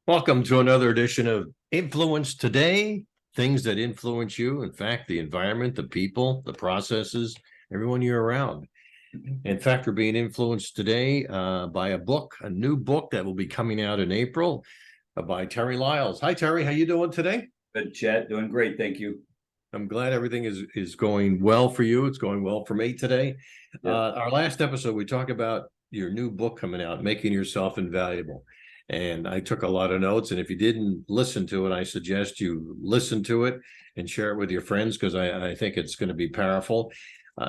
Welcome to another edition of Influence Today, things that influence you. In fact, the environment, the people, the processes, everyone you're around. In fact, we're being influenced today by a new book that will be coming out in April by Terry Lyles. Hi, Terry. How you doing today? Good, Chet. Doing great. Thank you. I'm glad everything is going well for you. It's going well for me today. Yeah. Our last episode, we talked about your new book coming out, Making Yourself Invaluable. And I took a lot of notes. And if you didn't listen to it, I suggest you listen to it and share it with your friends because I think it's going to be powerful.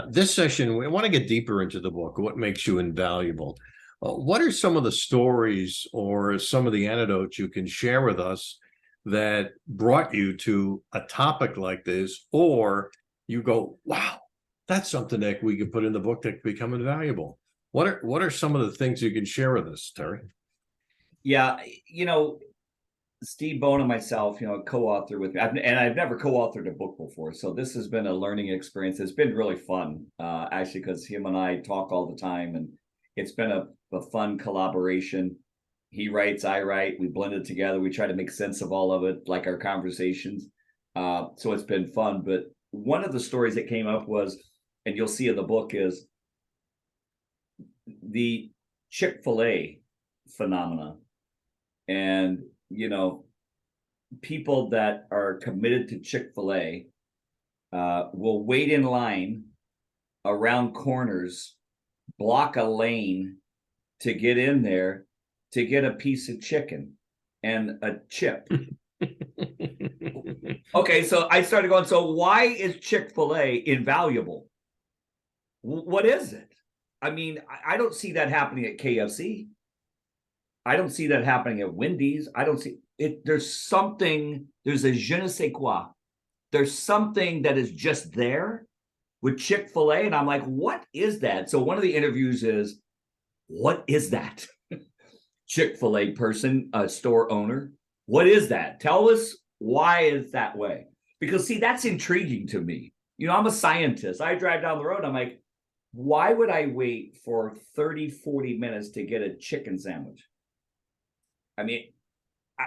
This session, we want to get deeper into the book, what makes you invaluable. What are some of the stories or some of the anecdotes you can share with us that brought you to a topic like this, or you go, wow, that's something that we could put in the book that could become invaluable? What are some of the things you can share with us, Terry? Yeah, Steve Bone and myself, co-author with me, I've never co-authored a book before, so this has been a learning experience. It's been really fun, actually, because him and I talk all the time, and it's been a fun collaboration. He writes, I write, we blend it together. We try to make sense of all of it, like our conversations. So it's been fun. But one of the stories that came up was, and you'll see in the book, is the Chick-fil-A phenomena. And, people that are committed to Chick-fil-A will wait in line around corners, block a lane to get in there to get a piece of chicken and a chip. Okay, so I started going, so why is Chick-fil-A invaluable? What is it? I mean, I don't see that happening at KFC. I don't see that happening at Wendy's. I don't see it. There's a je ne sais quoi. There's something that is just there with Chick-fil-A. And I'm like, what is that? So one of the interviews is, what is that? Chick-fil-A person, a store owner. What is that? Tell us why it's that way. Because see, that's intriguing to me. I'm a scientist. I drive down the road. I'm like, why would I wait for 30, 40 minutes to get a chicken sandwich? I mean,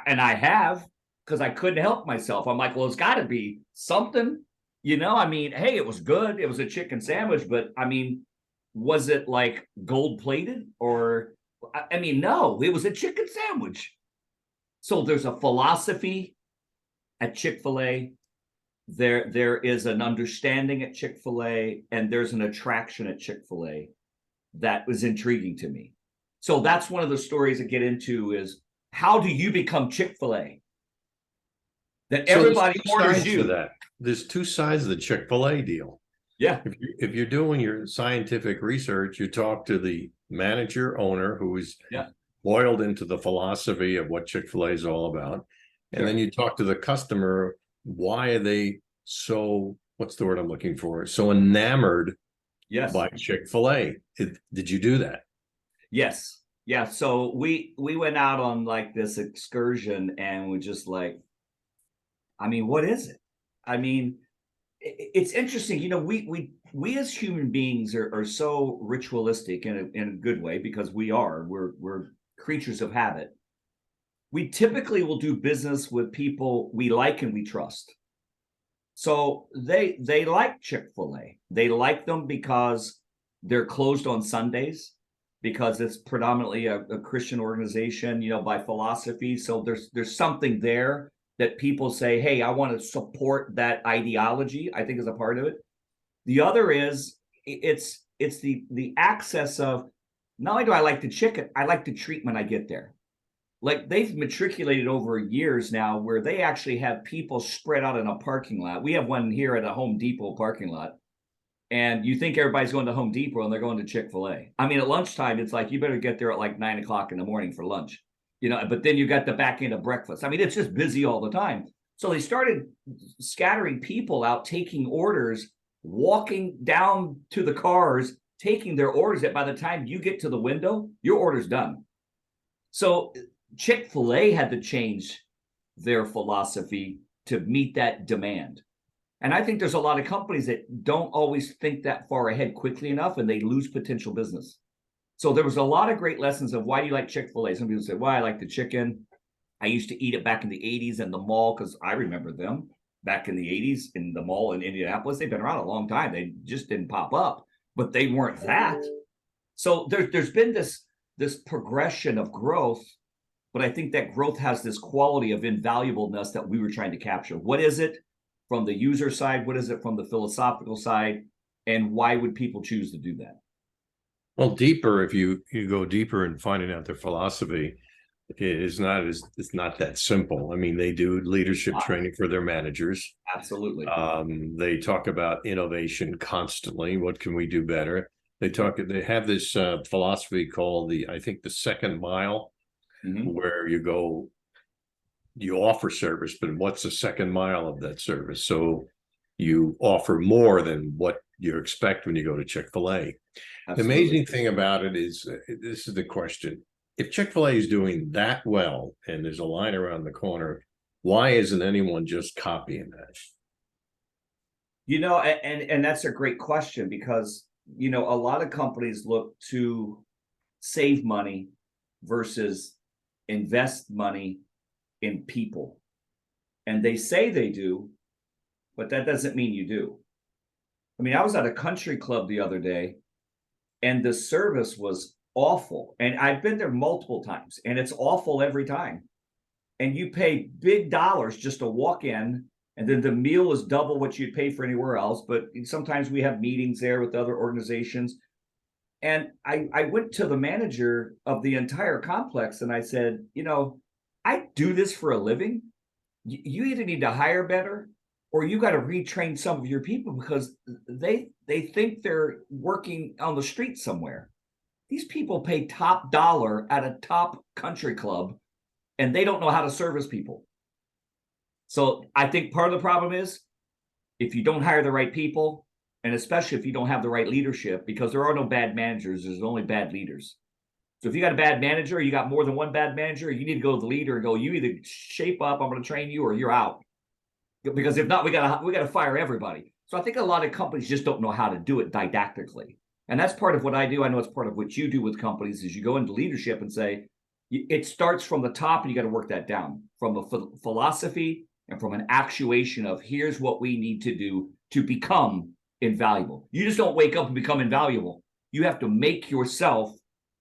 and I have, because I couldn't help myself. I'm like, well, it's got to be something, I mean, hey, it was good. It was a chicken sandwich, but I mean, was it like gold plated or, I mean, no, it was a chicken sandwich. So there's a philosophy at Chick-fil-A. There is an understanding at Chick-fil-A, and there's an attraction at Chick-fil-A that was intriguing to me. So that's one of the stories I get into is, how do you become Chick-fil-A? That everybody orders you. That. There's two sides of the Chick-fil-A deal. Yeah. If you're doing your scientific research, you talk to the manager, owner, who is boiled into the philosophy of what Chick-fil-A is all about. And then you talk to the customer. Why are they so, what's the word I'm looking for? So enamored by Chick-fil-A. Did you do that? Yes. Yeah, so we went out on like this excursion and we're just like, I mean, what is it? I mean, it's interesting. We as human beings are so ritualistic in a good way, because we're creatures of habit. We typically will do business with people we like and we trust. So they like Chick-fil-A. They like them because they're closed on Sundays, because it's predominantly a Christian organization, by philosophy. So there's something there that people say, hey, I want to support that ideology, I think is a part of it. The other is, it's the access of, not only do I like the chicken, I like the treatment I get there. Like, they've matriculated over years now where they actually have people spread out in a parking lot. We have one here at a Home Depot parking lot. And you think everybody's going to Home Depot and they're going to Chick-fil-A. I mean, at lunchtime, it's like, you better get there at like 9 o'clock in the morning for lunch, but then you got the back end of breakfast. I mean, it's just busy all the time. So they started scattering people out, taking orders, walking down to the cars, taking their orders, that by the time you get to the window, your order's done. So Chick-fil-A had to change their philosophy to meet that demand. And I think there's a lot of companies that don't always think that far ahead quickly enough, and they lose potential business. So there was a lot of great lessons of, why do you like Chick-fil-A? Some people say, well, I like the chicken. I used to eat it back in the 80s in the mall because I remember them back in the 80s in the mall in Indianapolis. They've been around a long time. They just didn't pop up, but they weren't that. So there's been this progression of growth, but I think that growth has this quality of invaluableness that we were trying to capture. What is it from the user side? What is it from the philosophical side? And why would people choose to do that? Well, deeper, if you go deeper in finding out their philosophy, it's not that simple. I mean, they do leadership training for their managers. Absolutely. They talk about innovation constantly. What can we do better? They have this philosophy called I think the second mile, where you offer service, but what's the second mile of that service? So you offer more than what you expect when you go to Chick-fil-A. The amazing thing about it is, this is the question. If Chick-fil-A is doing that well and there's a line around the corner, why isn't anyone just copying that? And that's a great question because, a lot of companies look to save money versus invest money in people. And they say they do, but that doesn't mean you do. I mean, I was at a country club the other day and the service was awful. And I've been there multiple times and it's awful every time. And you pay big dollars just to walk in, and then the meal is double what you'd pay for anywhere else. But sometimes we have meetings there with other organizations. And I went to the manager of the entire complex and I said, I do this for a living. You either need to hire better or you got to retrain some of your people because they think they're working on the street somewhere. These people pay top dollar at a top country club and they don't know how to service people. So I think part of the problem is if you don't hire the right people, and especially if you don't have the right leadership, because there are no bad managers, there's only bad leaders. So if you got a bad manager, you got more than one bad manager, you need to go to the leader and go, you either shape up, I'm going to train you, or you're out. Because if not, we gotta fire everybody. So I think a lot of companies just don't know how to do it didactically. And that's part of what I do. I know it's part of what you do with companies is you go into leadership and say, it starts from the top and you got to work that down from a philosophy and from an actuation of here's what we need to do to become invaluable. You just don't wake up and become invaluable. You have to make yourself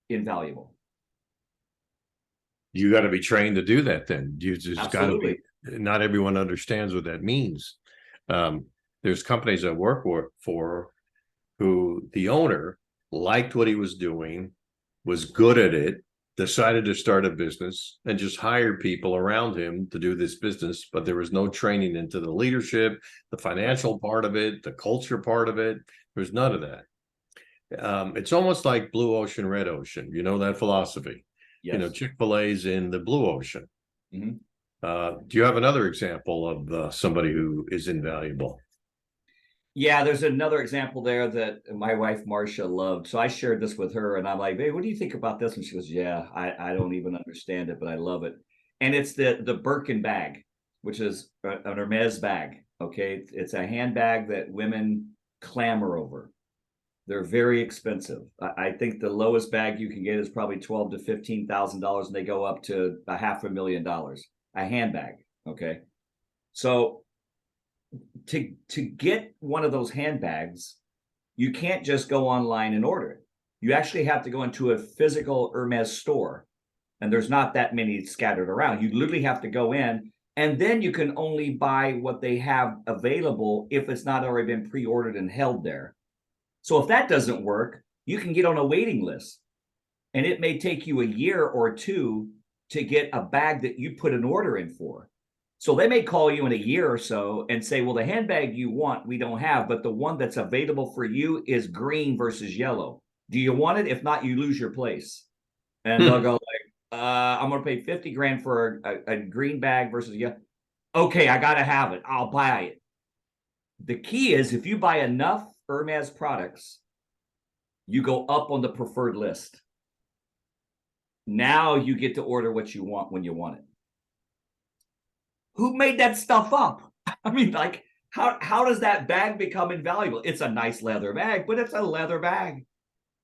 invaluable. You got to be trained to do that then. You just got to be. Not everyone understands what that means. There's companies I work for who the owner liked what he was doing, was good at it, decided to start a business and just hired people around him to do this business. But there was no training into the leadership, the financial part of it, the culture part of it. There's none of that. It's almost like blue ocean, red ocean. You know that philosophy. Yes. Chick-fil-A's in the blue ocean. Mm-hmm. Do you have another example of somebody who is invaluable? Yeah, there's another example there that my wife, Marcia, loved. So I shared this with her and I'm like, hey, what do you think about this? And she goes, yeah, I don't even understand it, but I love it. And it's the Birkin bag, which is an Hermes bag. Okay. It's a handbag that women clamor over. They're very expensive. I think the lowest bag you can get is probably $12,000 to $15,000 and they go up to $500,000. A handbag. Okay. So to get one of those handbags, you can't just go online and order it. You actually have to go into a physical Hermes store, and there's not that many scattered around. You literally have to go in, and then you can only buy what they have available if it's not already been pre-ordered and held there. So if that doesn't work, you can get on a waiting list, and it may take you a year or two to get a bag that you put an order in for. So they may call you in a year or so and say, well, the handbag you want, we don't have, but the one that's available for you is green versus yellow. Do you want it? If not, you lose your place. And they'll go like, I'm going to pay 50 grand for a green bag versus yellow. Okay, I got to have it. I'll buy it. The key is if you buy enough Hermes products, you go up on the preferred list. Now you get to order what you want when you want it. Who made that stuff up? I mean, like, how does that bag become invaluable? It's a nice leather bag, but it's a leather bag.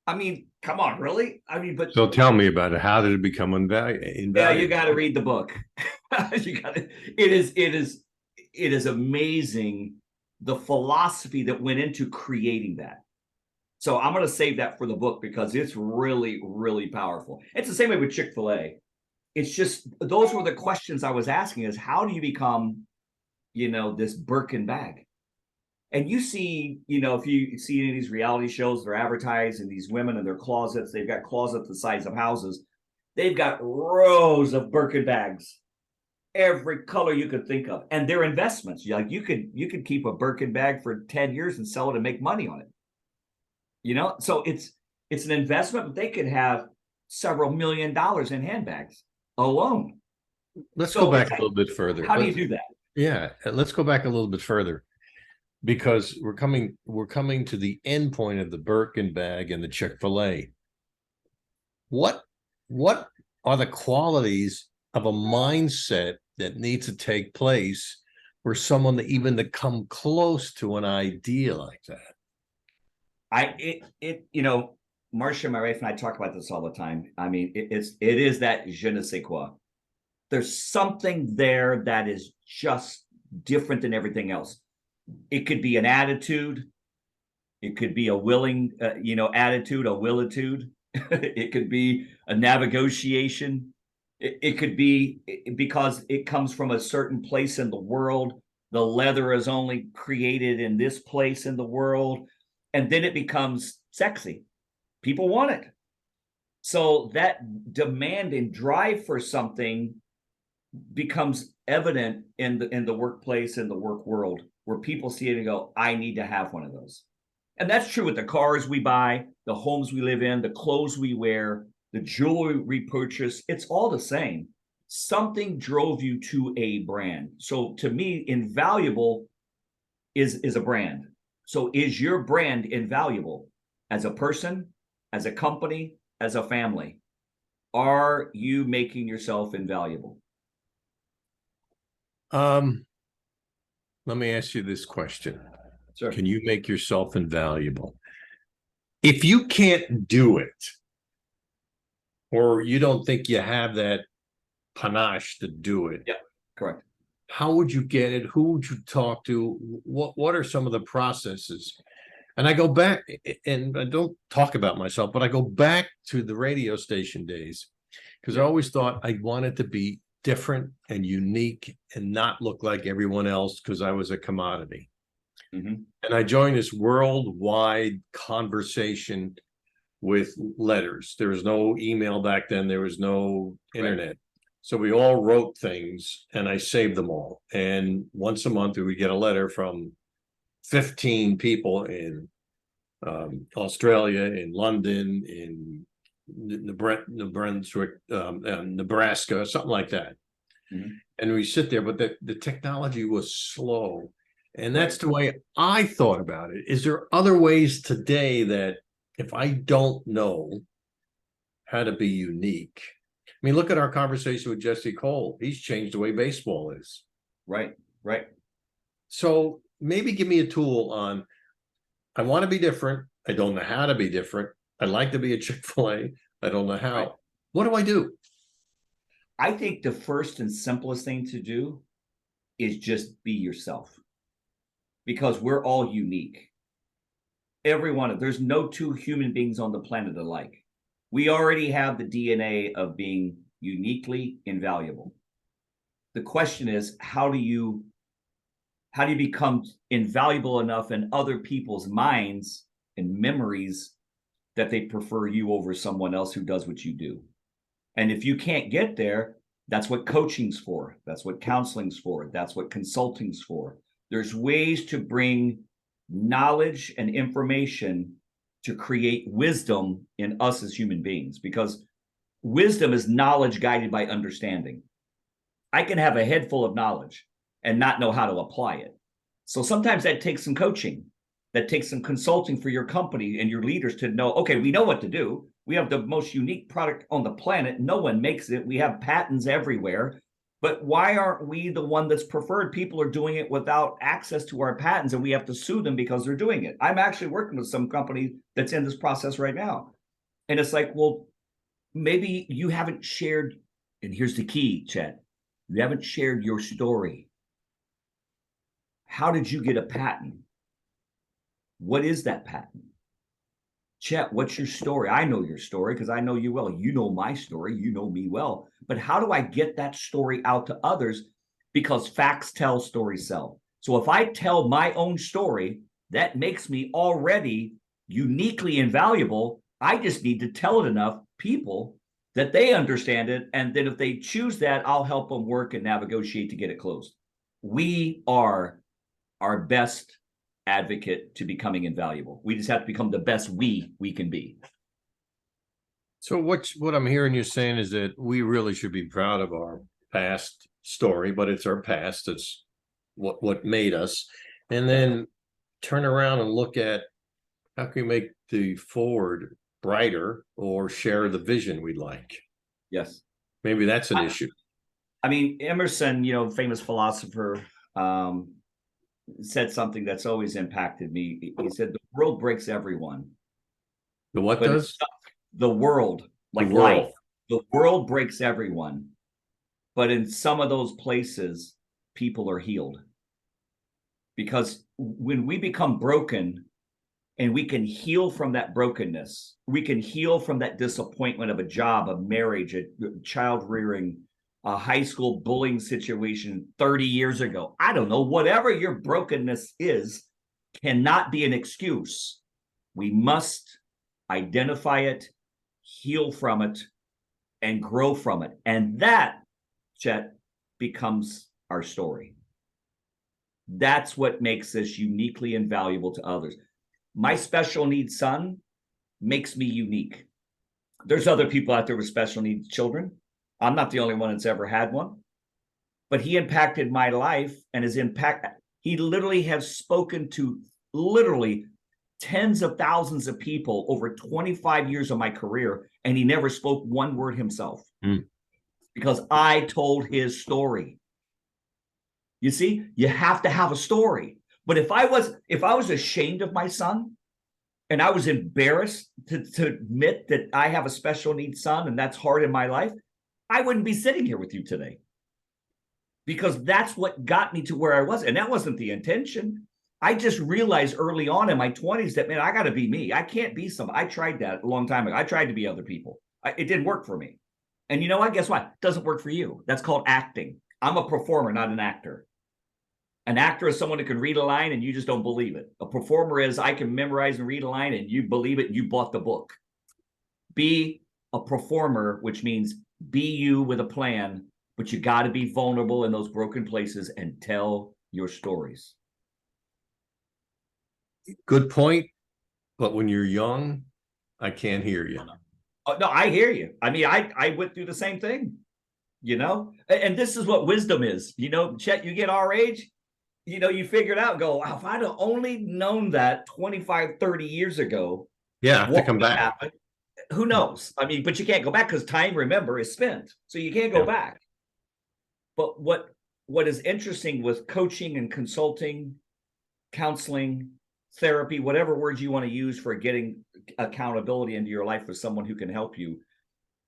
I mean, come on, really? I mean, but So tell me about it. How did it become yeah, you invaluable? got to read the book. You got to. It is amazing the philosophy that went into creating that. So I'm going to save that for the book because it's really, really powerful. It's the same way with Chick-fil-A. It's just those were the questions I was asking: is how do you become, this Birkin bag? And you see, if you see any of these reality shows, they're advertising these women in their closets. They've got closets the size of houses. They've got rows of Birkin bags, every color you could think of, and they're investments. Like you could keep a Birkin bag for 10 years and sell it and make money on it. So it's an investment, but they could have several $1 million in handbags alone. Let's go So back it's a like, little bit further. how do you do that? Yeah, let's go back a little bit further because we're coming to the end point of the Birkin bag and the Chick-fil-A. What what are the qualities of a mindset that needs to take place for someone even to come close to an idea like that? Marcia, my wife, and I talk about this all the time. I mean, it is that je ne sais quoi. There's something there that is just different than everything else. It could be an attitude. It could be a willing, attitude, a willitude. It could be a negotiation. It could be because it comes from a certain place in the world. The leather is only created in this place in the world. And then it becomes sexy. People want it. So that demand and drive for something becomes evident in the workplace, in the work world, where people see it and go, I need to have one of those. And that's true with the cars we buy, the homes we live in, the clothes we wear, the jewelry we purchase. It's all the same. Something drove you to a brand. So to me, Invaluable is a brand. So is your brand invaluable as a person, as a company, as a family? Are you making yourself invaluable? Let me ask you this question. Sure. Can you make yourself invaluable? If you can't do it, or you don't think you have that panache to do it, Yeah, correct. how would you get it? Who would you talk to? What are some of the processes? And I go back, and I don't talk about myself, but I go back to the radio station days because I always thought I wanted to be different and unique and not look like everyone else because I was a commodity. Mm-hmm. And I joined this worldwide conversation with letters. There was no email back then. There was no internet. Right. So we all wrote things and I saved them all. And once a month we would get a letter from 15 people in Australia, in London, in Nebraska, something like that. Mm-hmm. And we sit there, but the technology was slow. And that's the way I thought about it. Is there other ways today that if I don't know how to be unique? I mean, look at our conversation with Jesse Cole. He's changed the way baseball is. Right. So maybe give me a tool on, I want to be different. I don't know how to be different. I'd like to be a Chick-fil-A. I don't know how. Right. What do I do? I think the first and simplest thing to do is just be yourself. Because we're all unique. There's no two human beings on the planet alike. We already have the DNA of being uniquely invaluable. The question is, how do you become invaluable enough in other people's minds and memories that they prefer you over someone else who does what you do? And if you can't get there, that's what coaching's for. That's what counseling's for. That's what consulting's for. There's ways to bring knowledge and information to create wisdom in us as human beings, because wisdom is knowledge guided by understanding. I can have a head full of knowledge and not know how to apply it. So sometimes that takes some coaching, that takes some consulting for your company and your leaders to know, okay, we know what to do. We have the most unique product on the planet. No one makes it. We have patents everywhere. But why aren't we the one that's preferred? People are doing it without access to our patents, and we have to sue them because they're doing it. I'm actually working with some company that's in this process right now. And it's like, well, maybe you haven't shared, and here's the key, Chet. You haven't shared your story. How did you get a patent? What is that patent? Chet, what's your story? I know your story because I know you well. You know my story. You know me well. But how do I get that story out to others? Because facts tell, stories sell. So if I tell my own story, that makes me already uniquely invaluable. I just need to tell it enough people that they understand it. And then if they choose that, I'll help them work and negotiate to get it closed. We are our best advocate to becoming invaluable. We just have to become the best we can be. So what I'm hearing you saying is that we really should be proud of our past story, but it's our past. It's what made us. And then turn around and look at how can we make the forward brighter or share the vision we'd like. Yes. Maybe that's an issue. I mean, Emerson, famous philosopher, said something that's always impacted me. He said, the world breaks everyone. The what does? The world, like life, the world breaks everyone. But in some of those places, people are healed. Because when we become broken and we can heal from that brokenness, we can heal from that disappointment of a job, a marriage, a child rearing, a high school bullying situation 30 years ago. I don't know, whatever your brokenness is, cannot be an excuse. We must identify it, heal from it, and grow from it. And that, Chet, becomes our story. That's what makes us uniquely invaluable to others. My special needs son makes me unique. There's other people out there with special needs children. I'm not the only one that's ever had one, but he impacted my life, and his impact, he literally has spoken to literally tens of thousands of people over 25 years of my career, and he never spoke one word himself because I told his story. You see, you have to have a story. But if I was ashamed of my son, and I was embarrassed to admit that I have a special needs son and that's hard in my life, I wouldn't be sitting here with you today, because that's what got me to where I was. And that wasn't the intention. I just realized early on in my 20s that, man, I got to be me. I can't be I tried that a long time ago. I tried to be other people. It didn't work for me. And you know what? Guess what? It doesn't work for you. That's called acting. I'm a performer, not an actor. An actor is someone who can read a line and you just don't believe it. A performer is, I can memorize and read a line and you believe it and you bought the book. Be a performer, which means be you with a plan, but you got to be vulnerable in those broken places and tell your stories. Good point. But when you're young, I can't hear you. Oh, no, I hear you. I mean, I went through the same thing, and this is what wisdom is. Chet, you get our age, you figure it out, go, wow, if I'd have only known that 25, 30 years ago, yeah, I have to come back. Happen? Who knows? I mean, but you can't go back because time, remember, is spent. So you can't go back. But what is interesting with coaching and consulting, counseling, therapy, whatever words you want to use for getting accountability into your life with someone who can help you,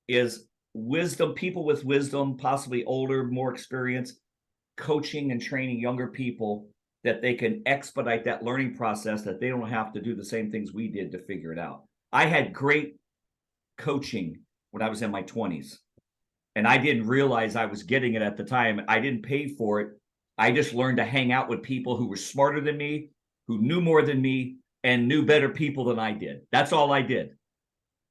is wisdom, people with wisdom, possibly older, more experienced, coaching and training younger people that they can expedite that learning process, that they don't have to do the same things we did to figure it out. I had great coaching when I was in my 20s, and I didn't realize I was getting it at the time. I didn't pay for it. I just learned to hang out with people who were smarter than me, who knew more than me, and knew better people than I did. That's all I did.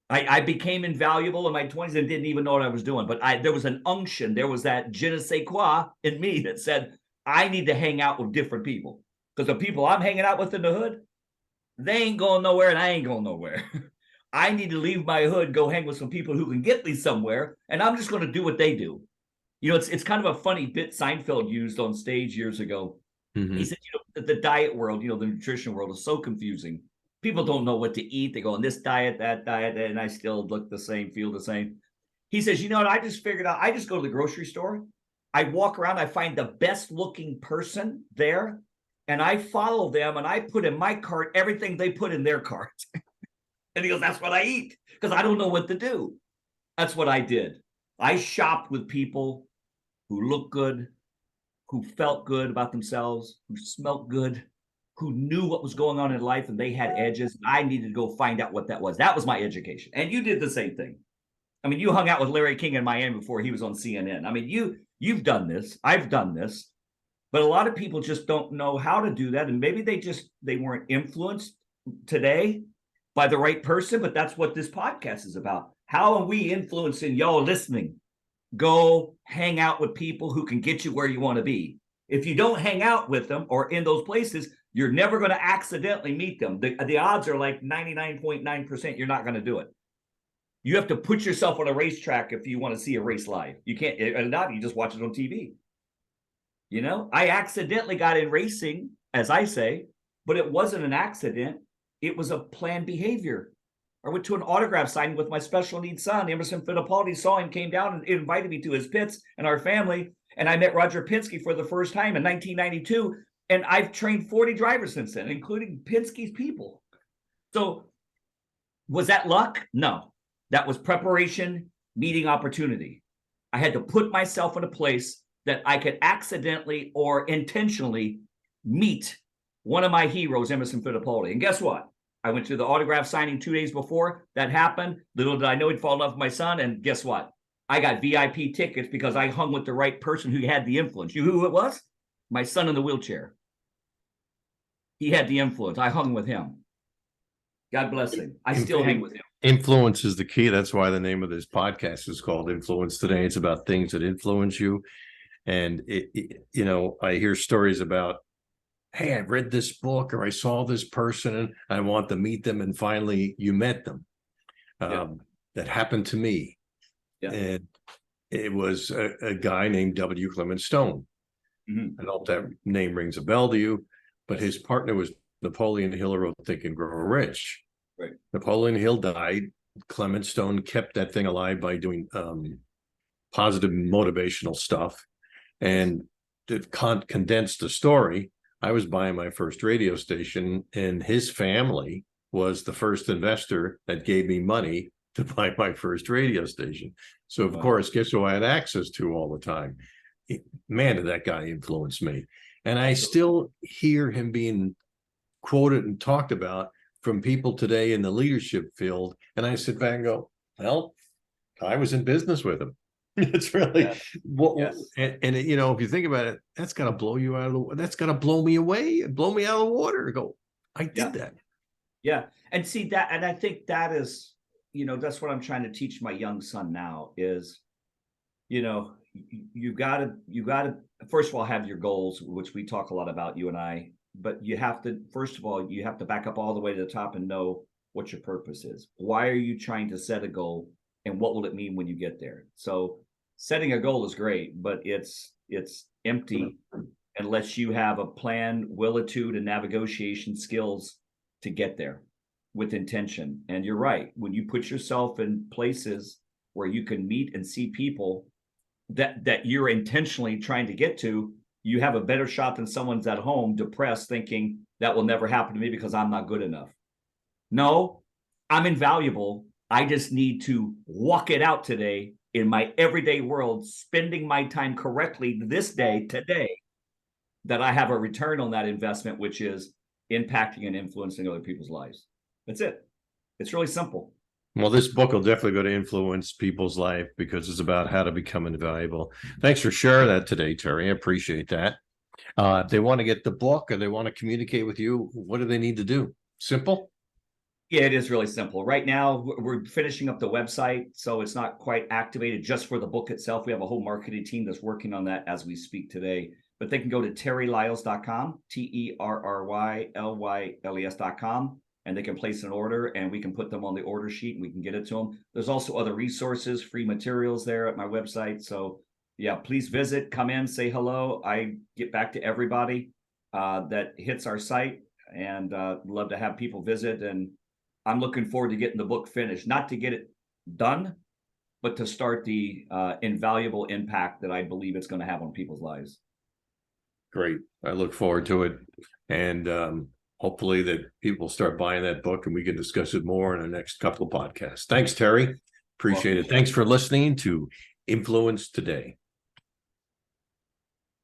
I became invaluable in my 20s and didn't even know what I was doing. But there was an unction. There was that je ne sais quoi in me that said, I need to hang out with different people. Because the people I'm hanging out with in the hood, they ain't going nowhere and I ain't going nowhere. I need to leave my hood, go hang with some people who can get me somewhere, and I'm just going to do what they do. It's kind of a funny bit Seinfeld used on stage years ago. He said, the diet world, the nutrition world is so confusing. People don't know what to eat. They go on this diet, that diet, and I still look the same, feel the same. He says, what I just figured out? I just go to the grocery store. I walk around. I find the best looking person there, and I follow them, and I put in my cart everything they put in their cart. And he goes, that's what I eat because I don't know what to do. That's what I did. I shopped with people who looked good, who felt good about themselves, who smelt good, who knew what was going on in life, and they had edges. I needed to go find out what that was. That was my education. And you did the same thing. I mean, you hung out with Larry King in Miami before he was on CNN. I mean, you've done this. I've done this. But a lot of people just don't know how to do that. And maybe they weren't influenced today by the right person, but that's what this podcast is about. How are we influencing y'all listening? Go hang out with people who can get you where you want to be. If you don't hang out with them or in those places, you're never going to accidentally meet them. The odds are like 99.9% you're not going to do it. You have to put yourself on a racetrack if you want to see a race live. You can't, and not you just watch it on TV. You know, I accidentally got in racing, as I say, but it wasn't an accident. It was a planned behavior. I went to an autograph signing with my special needs son, Emerson Fittipaldi, saw him, came down and invited me to his pits and our family. And I met Roger Penske for the first time in 1992. And I've trained 40 drivers since then, including Penske's people. So was that luck? No, that was preparation, meeting opportunity. I had to put myself in a place that I could accidentally or intentionally meet one of my heroes, Emerson Fittipaldi. And guess what? I went to the autograph signing 2 days before that happened. Little did I know he'd fall in love with my son. And guess what? I got VIP tickets because I hung with the right person who had the influence. You know who it was? My son in the wheelchair. He had the influence. I hung with him. God bless him. I still hang with him. Influence is the key. That's why the name of this podcast is called Influence Today. It's about things that influence you. And, you know, I hear stories about, hey, I read this book or I saw this person and I want to meet them. And finally you met them. That happened to me. Yeah. And it was a guy named W. Clement Stone. Mm-hmm. I don't know if that name rings a bell to you, but his partner was Napoleon Hill, who wrote Think and Grow Rich. Right. Napoleon Hill died. Clement Stone kept that thing alive by doing positive motivational stuff. And to condense the story, I was buying my first radio station, and his family was the first investor that gave me money to buy my first radio station. So, of course, guess who I had access to all the time? Man, did that guy influence me. And I still hear him being quoted and talked about from people today in the leadership field. And I sit back and go, well, I was in business with him. It's really and you know, if you think about it, that's got to blow you out of the, that's got to blow me away, blow me out of the water. Go, I did that. Yeah. And see that, and I think that is, you know, that's what I'm trying to teach my young son now is, you know, you gotta first of all have your goals, which we talk a lot about, you and I, but you have to, first of all, you have to back up all the way to the top and know what your purpose is. Why are you trying to set a goal, and what will it mean when you get there? So setting a goal is great, but it's empty unless you have a plan, willitude, and negotiation skills to get there with intention. And you're right. When you put yourself in places where you can meet and see people that you're intentionally trying to get to, you have a better shot than someone's at home depressed thinking that will never happen to me because I'm not good enough. No, I'm invaluable. I just need to walk it out today in my everyday world, spending my time correctly this day, today, that I have a return on that investment, which is impacting and influencing other people's lives. That's it. It's really simple. Well, this book will definitely go to influence people's life because it's about how to become invaluable. Thanks for sharing that today, Terry. I appreciate that. If they want to get the book or they want to communicate with you, what do they need to do? Simple? Yeah, it is really simple. Right now, we're finishing up the website, so it's not quite activated just for the book itself. We have a whole marketing team that's working on that as we speak today. But they can go to terrylyles.com, TERRYLYLES.com, and they can place an order, and we can put them on the order sheet, and we can get it to them. There's also other resources, free materials there at my website. So, yeah, please visit, come in, say hello. I get back to everybody that hits our site, and love to have people visit. And I'm looking forward to getting the book finished, not to get it done, but to start the invaluable impact that I believe it's going to have on people's lives. Great. I look forward to it. And hopefully that people start buying that book and we can discuss it more in the next couple of podcasts. Thanks, Terry. Appreciate it. Thanks for listening to Influence Today.